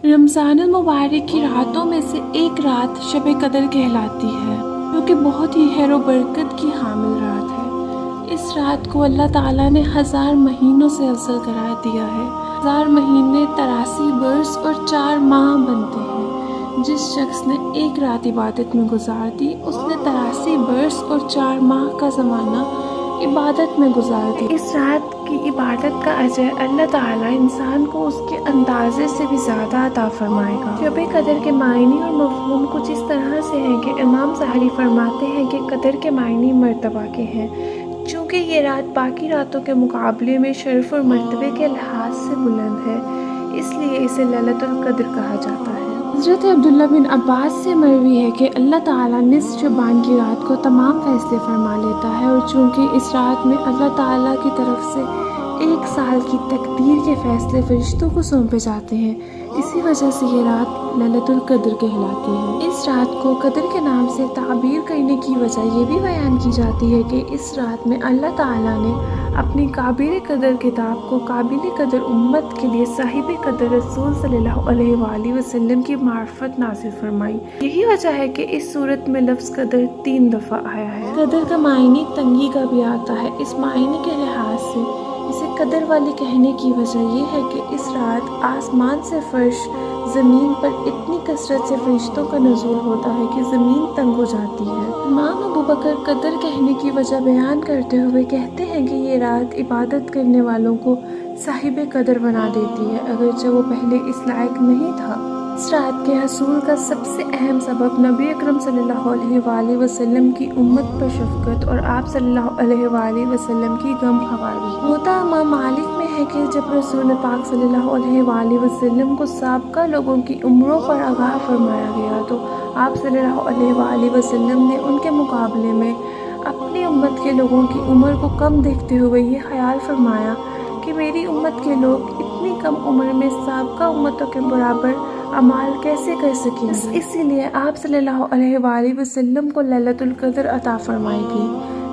رمضان المبارک کی راتوں میں سے ایک رات شب قدر کہلاتی ہے، جو کہ بہت ہی خیر و برکت کی حامل رات ہے۔ اس رات کو اللہ تعالیٰ نے 1000 مہینوں سے افضل قرار دیا ہے۔ 1000 مہینے 83 برس اور 4 ماہ بنتے ہیں۔ جس شخص نے ایک رات عبادت میں گزار دی، اس نے 83 برس اور 4 ماہ کا زمانہ عبادت میں گزار دی۔ اس رات کی عبادت کا اجر اللہ تعالیٰ انسان کو اس کے اندازے سے بھی زیادہ عطا فرمائے گا۔ شب قدر کے معنی اور مفہوم کچھ اس طرح سے ہیں کہ امام ظاہری فرماتے ہیں کہ قدر کے معنی مرتبہ کے ہیں، چونکہ یہ رات باقی راتوں کے مقابلے میں شرف اور مرتبے کے لحاظ سے بلند ہے، اس لیے اسے لیلۃ القدر کہا جاتا ہے۔ حضرت عبداللہ بن عباس سے مروی ہے کہ اللہ تعالیٰ نصف شعبان کی رات کو تمام فیصلے فرما لیتا ہے، اور چونکہ اس رات میں اللہ تعالیٰ کی طرف سے 1 سال کی تقدیر کے فیصلے فرشتوں کو سونپے جاتے ہیں، اسی وجہ سے یہ رات لیلۃ القدر کہلاتی ہے۔ اس رات کو قدر کے نام سے تعبیر کرنے کی وجہ یہ بھی بیان کی جاتی ہے کہ اس رات میں اللہ تعالیٰ نے اپنی قابل قدر کتاب کو قابل قدر امت کے لیے صاحب قدر رسول صلی اللہ علیہ وآلہ وسلم کی معرفت نازل فرمائی۔ یہی وجہ ہے کہ اس صورت میں لفظ قدر 3 دفعہ آیا ہے۔ قدر کا معنی تنگی کا بھی آتا ہے۔ اس معنی کے لحاظ سے اسے قدر والی کہنے کی وجہ یہ ہے کہ اس رات آسمان سے فرش زمین پر اتنی کثرت سے فرشتوں کا نزول ہوتا ہے کہ زمین تنگ ہو جاتی ہے۔ امام ابو بکر قدر کہنے کی وجہ بیان کرتے ہوئے کہتے ہیں کہ یہ رات عبادت کرنے والوں کو صاحب قدر بنا دیتی ہے، اگرچہ وہ پہلے اس لائق نہیں تھا۔ اس رات کے حصول کا سب سے اہم سبب نبی اکرم صلی اللہ علیہ وآلہ وسلم کی امت پر شفقت اور آپ صلی اللہ علیہ وآلہ وسلم کی غم خواری ہے۔ موطا امام مالک میں ہے کہ جب رسول پاک صلی اللہ علیہ وآلہ وسلم کو سابقہ لوگوں کی عمروں پر آگاہ فرمایا گیا تو آپ صلی اللہ علیہ وآلہ وسلم نے ان کے مقابلے میں اپنی امت کے لوگوں کی عمر کو کم دیکھتے ہوئے یہ خیال فرمایا کہ میری امت کے لوگ اتنی کم عمر میں سابقہ امتوں کے برابر اعمال کیسے کر سکیں گے؟ اسی لیے آپ صلی اللہ علیہ وآلہ وسلم کو لیلۃ القدر عطا فرمائی گئی،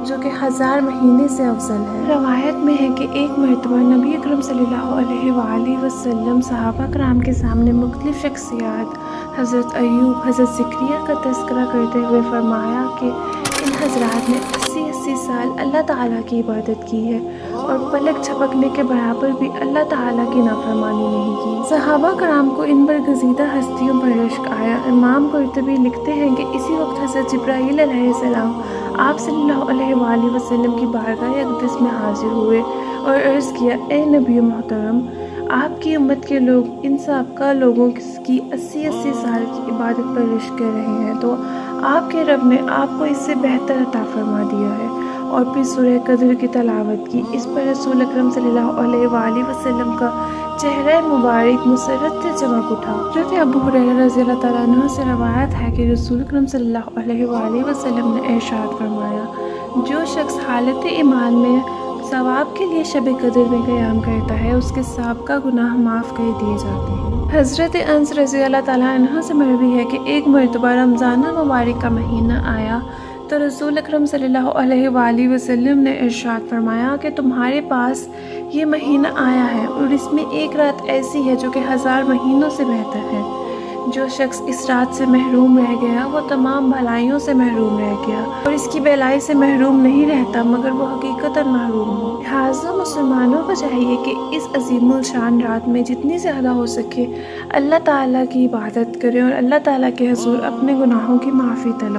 جو کہ 1000 مہینے سے افضل ہے۔ روایت میں ہے کہ ایک مرتبہ نبی اکرم صلی اللہ علیہ وآلہ وسلم صحابہ کرام کے سامنے مختلف شخصیات حضرت ایوب، حضرت زکریا کا تذکرہ کرتے ہوئے فرمایا کہ ان حضرات نے 80 سال اللہ تعالیٰ کی عبادت کی ہے اور پلک جھپکنے کے برابر بھی اللہ تعالیٰ کی نافرمانی نہیں کی۔ صحابہ کرام کو ان برگزیدہ ہستیوں پر رشک آیا۔ امام قرطبی لکھتے ہیں کہ اسی وقت حضرت جبرائیل علیہ السلام آپ صلی اللہ علیہ وآلہ وسلم کی بارگاہ اقدس میں حاضر ہوئے اور عرض کیا، اے نبی محترم، آپ کی امت کے لوگ ان سابقہ لوگوں کی 80 سال کی عبادت پر رشک کر رہے ہیں، تو آپ کے رب نے آپ کو اس سے بہتر عطا فرما دیا ہے، اور پھر سورہ قدر کی تلاوت کی۔ اس پر رسول اکرم صلی اللہ علیہ وآلہ وسلم کا چہرہ مبارک مسرت سے چمک اٹھا۔ حضرت ابو ہریرہ رضی اللہ تعالیٰ عنہ سے روایت ہے کہ رسول اکرم صلی اللہ علیہ وآلہ وسلم نے ارشاد فرمایا، جو شخص حالت ایمان میں ثواب کے لیے شب قدر میں قیام کرتا ہے، اس کے سابقہ گناہ معاف کر دیے جاتے ہیں۔ حضرت انس رضی اللہ تعالیٰ عنہ سے مروی ہے کہ ایک مرتبہ رمضان المبارک کا مہینہ آیا تو رسول اکرم صلی اللہ علیہ وآلہ وسلم نے ارشاد فرمایا کہ تمہارے پاس یہ مہینہ آیا ہے اور اس میں ایک رات ایسی ہے جو کہ 1000 مہینوں سے بہتر ہے۔ جو شخص اس رات سے محروم رہ گیا وہ تمام بھلائیوں سے محروم رہ گیا، اور اس کی بھلائی سے محروم نہیں رہتا مگر وہ حقیقتاً محروم ہو۔ لہٰذا مسلمانوں کو چاہیے کہ اس عظیم الشان رات میں جتنی زیادہ ہو سکے اللہ تعالیٰ کی عبادت کریں اور اللہ تعالیٰ کے حضور اپنے گناہوں کی معافی طلب